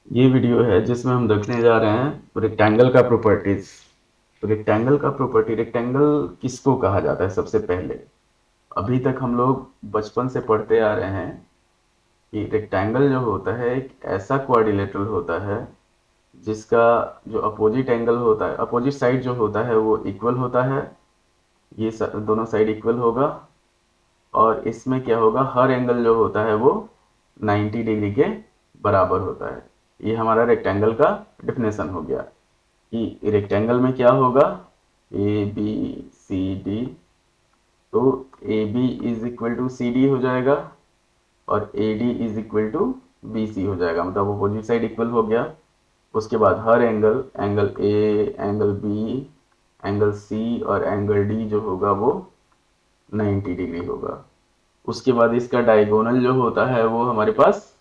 ये वीडियो है जिसमें हम देखने जा रहे हैं रेक्टेंगल का प्रॉपर्टीज। तो रेक्टेंगल का प्रॉपर्टी, रेक्टेंगल किसको कहा जाता है? सबसे पहले अभी तक हम लोग बचपन से पढ़ते आ रहे हैं कि रेक्टेंगल जो होता है एक ऐसा क्वाड्रिलेटरल होता है जिसका जो अपोजिट एंगल होता है, अपोजिट साइड जो होता है वो इक्वल होता है। ये दोनों साइड इक्वल होगा और इसमें क्या होगा, हर एंगल जो होता है वो 90 डिग्री के बराबर होता है। ये हमारा रेक्टेंगल का डिफिनेशन हो गया कि रेक्टेंगल में क्या होगा, ए बी सी डी। तो A B is equal to C D हो जाएगा और A D is equal to B C हो जाएगा, मतलब अपोजिट साइड इक्वल हो गया। उसके बाद हर angle, angle A, angle B, angle C और एंगल डी जो होगा वो 90 डिग्री होगा। उसके बाद इसका डायगोनल जो होता है वो हमारे पास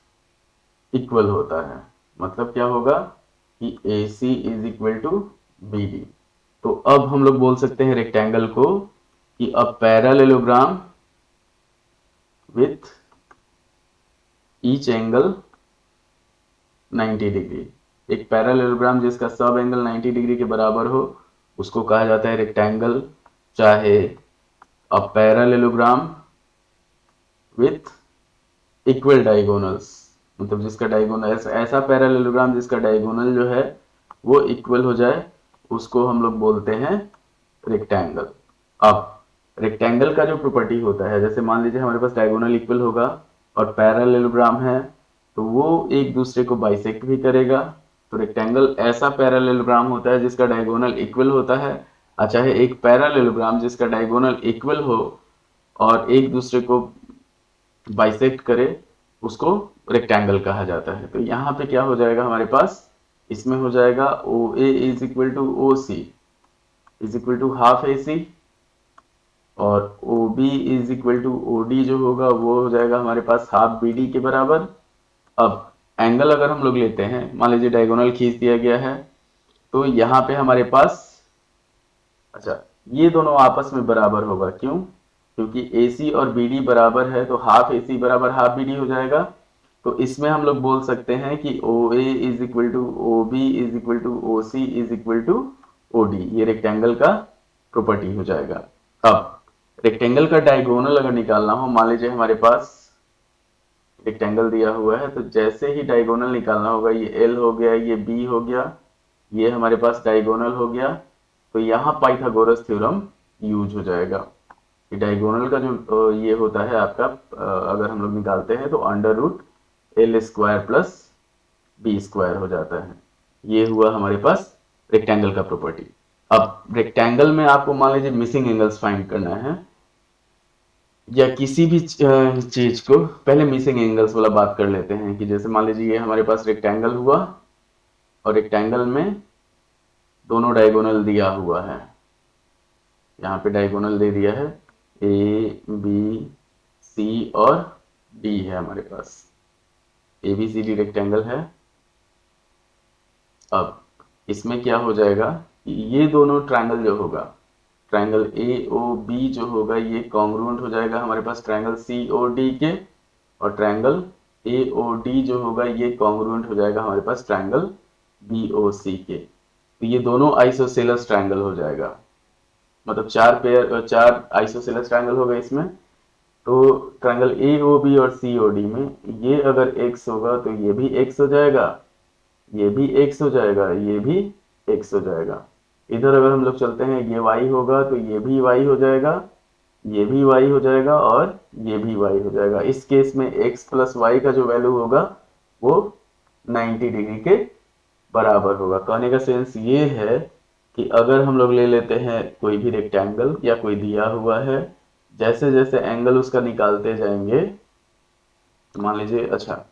इक्वल होता है। मतलब क्या होगा कि A C is equal to B D. तो अब हम लोग बोल सकते हैं रेक्टेंगल को कि a parallelogram with each angle 90 degree. एक पैरेललोग्राम जिसका सब एंगल 90 डिग्री के बराबर हो उसको कहा जाता है रेक्टेंगल। चाहे a parallelogram with equal diagonals, मतलब जिसका डायगोनल ऐसा पैरेललोग्राम जिसका डायगोनल जो है वो इक्वल हो जाए, उसको हम लोग बोलते हैं रेक्टेंगल। अब रेक्टेंगल का जो प्रॉपर्टी होता है, जैसे मान लीजिए हमारे पास डायगोनल इक्वल होगा और पैरेललोग्राम है तो वो एक दूसरे को बाइसेक्ट भी करेगा। तो रेक्टेंगल ऐसा पैरेललोग्राम होता है जिसका डायगोनल इक्वल होता है। चाहे एक पैरेललोग्राम जिसका डायगोनल इक्वल हो और एक दूसरे को बाइसेक्ट करे, उसको रेक्टेंगल कहा जाता है। तो यहाँ पे क्या हो जाएगा हमारे पास, इसमें हो जाएगा O A is equal to O C is equal to half A C और O B is equal to O D जो होगा वो हो जाएगा हमारे पास हाफ बी डी के बराबर। अब एंगल अगर हम लोग लेते हैं, मान लीजिए डायगोनल खींच दिया गया है, तो यहाँ पे हमारे पास, अच्छा, ये दोनों आपस में बराबर होगा। क्यों? क्योंकि AC और BD बराबर है तो हाफ AC बराबर हाफ BD हो जाएगा। तो इसमें हम लोग बोल सकते हैं कि OA is equal to OB is equal to OC is equal to OD। ये रेक्टेंगल का प्रॉपर्टी हो जाएगा। अब रेक्टेंगल का डायगोनल अगर निकालना हो, मान लीजिए हमारे पास रेक्टेंगल दिया हुआ है, तो जैसे ही डायगोनल निकालना होगा, ये L हो गया, ये B हो गया, ये हमारे पास डायगोनल हो गया, तो यहाँ पाइथागोरस थ्योरम यूज हो जाएगा। कि डायगोनल का जो ये होता है आपका, अगर हम लोग निकालते हैं तो under root L square plus B square हो जाता है। ये हुआ हमारे पास रेक्टेंगल का प्रॉपर्टी। अब रेक्टेंगल में आपको मान लीजिए मिसिंग एंगल्स फाइंड करना है या किसी भी चीज को, पहले मिसिंग एंगल्स वाला बात कर लेते हैं। कि जैसे मान लीजिए ये हमारे पास रेक्टेंगल हुआ और रेक्टेंगल में दोनों डायगोनल दिया हुआ है। यहाँ पे डायगोनल दे दिया है, ए बी सी और डी है हमारे पास। A B C D rectangle है। अब इसमें क्या हो जाएगा कि ये दोनों ट्रायंगल जो होगा, ट्रायंगल ए ओ बी जो होगा ये कॉन्ग्रुएंट हो जाएगा हमारे पास ट्रायंगल सी ओ डी के, और ट्रायंगल ए ओ डी जो होगा ये कॉन्ग्रुएंट हो जाएगा हमारे पास ट्रायंगल बी ओ सी के। तो ये दोनों आइसोसेलेस ट्रायंगल हो जाएगा। मतलब चार आइसोसेलेस ट्रायंगल हो गए इसमें। तो ट्रायंगल ए ओ बी और सी ओ डी में ये अगर एक्स होगा तो ये भी एक्स हो जाएगा, ये भी एक्स हो जाएगा, ये भी एक्स हो जाएगा। इधर अगर हम लोग चलते हैं, ये वाई होगा तो ये भी वाई हो जाएगा, ये भी वाई हो जाएगा और ये भी वाई हो जाएगा। इस केस में एक्स प्लस वाई का जो वैल्यू होगा वो 90 डिग्री के बराबर होगा। कहने का सेंस ये है कि अगर हम लोग ले लेते हैं कोई भी रेक्टेंगल या कोई दिया हुआ है, जैसे जैसे एंगल उसका निकालते जाएंगे, तो मान लीजिए, अच्छा,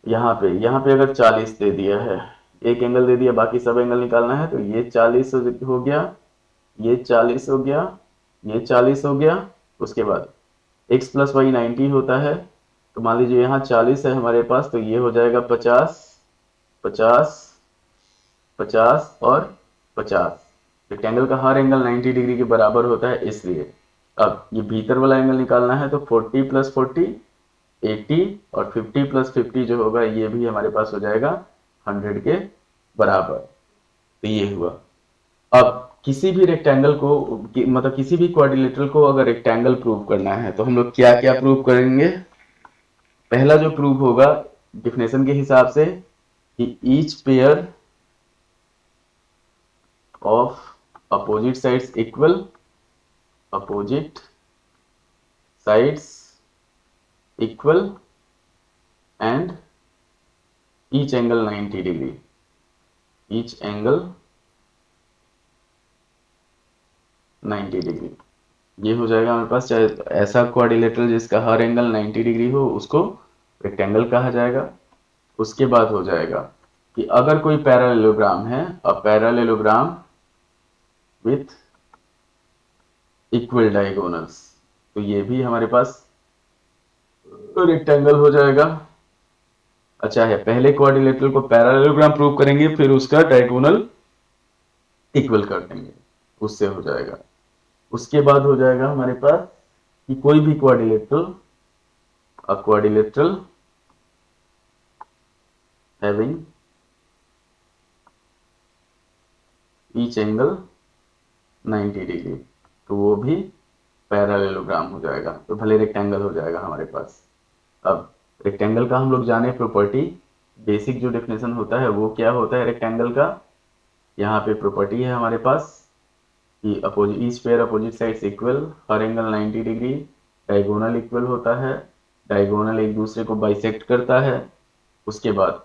यहाँ पे अगर 40 दे दिया है, एक एंगल दे दिया, बाकी सब एंगल निकालना है, तो ये 40 हो गया, ये 40 हो गया, ये 40 हो गया। उसके बाद x प्लस वाई 90 होता है, तो मान लीजिए यहाँ 40 है हमारे पास, तो ये हो जाएगा 50, 50, 50 और 50। रेक्टेंगल का हर एंगल 90 डिग्री के बराबर होता है, इसलिए अब ये भीतर वाला एंगल निकालना है तो 40 प्लस 40 80 और 50 प्लस 50 जो होगा ये भी हमारे पास हो जाएगा 100 के बराबर। तो ये हुआ। अब किसी भी रेक्टेंगल को मतलब किसी भी क्वाड्रिलेटरल को अगर रेक्टेंगल प्रूव करना है तो हम लोग क्या क्या प्रूव करेंगे। पहला जो प्रूव होगा डिफिनेशन के हिसाब से कि each pair of opposite sides equal, opposite sides equal and each angle 90 degree, each angle 90 degree. ये हो जाएगा हमारे पास। चाहे ऐसा क्वाड्रिलेटरल जिसका हर एंगल 90 डिग्री हो उसको रेक्टेंगल कहा जाएगा। उसके बाद हो जाएगा कि अगर कोई पैरेललोग्राम है, a parallelogram with equal diagonals, तो ये भी हमारे पास रेक्टेंगल हो जाएगा। अच्छा है, पहले क्वाड्रिलेटरल को पैरेललोग्राम प्रूव करेंगे फिर उसका डायगोनल इक्वल कर देंगे, उससे हो जाएगा। उसके बाद हो जाएगा हमारे पास कि कोई भी क्वाड्रिलेटरल, अ quadrilateral having each angle 90 degree, तो वो भी पैरेललोग्राम हो जाएगा, तो भले रेक्टेंगल हो जाएगा हमारे पास। अब रेक्टेंगल का हम लोग जाने प्रॉपर्टी, बेसिक जो डेफिनेशन होता है वो क्या होता है रेक्टेंगल का। यहाँ पे प्रॉपर्टी है हमारे पास कि opposite each pair opposite sides equal, हर एंगल 90 डिग्री, डायगोनल इक्वल होता है, डायगोनल एक दूसरे को बाइसेक्ट करता है। उसके बाद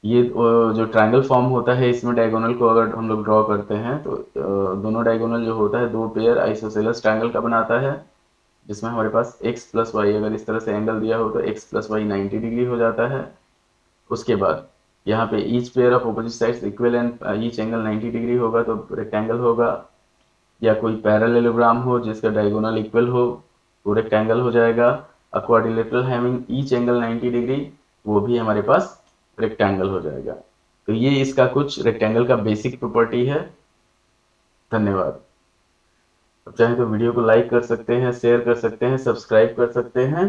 ये जो ट्रायंगल फॉर्म होता है इसमें डायगोनल को अगर हम लोग ड्रॉ करते हैं तो दोनों डायगोनल जो होता है दो पेयर आइसोसेलेस ट्रायंगल का बनाता है, जिसमें हमारे पास x प्लस वाई अगर इस तरह से एंगल दिया हो तो x प्लस वाई 90 डिग्री हो जाता है। उसके बाद यहाँ पे each pair of opposite sides equal and each angle 90 degree होगा तो रेक्टेंगल होगा। या कोई पैरेललोग्राम हो जिसका डायगोनल इक्वल हो वो रेक्टेंगल हो जाएगा। अ quadrilateral having each angle 90 degree, वो भी हमारे पास रेक्टेंगल हो जाएगा। तो ये इसका कुछ रेक्टेंगल का बेसिक प्रॉपर्टी है। धन्यवाद। अब चाहे तो वीडियो को लाइक कर सकते हैं, शेयर कर सकते हैं, सब्सक्राइब कर सकते हैं।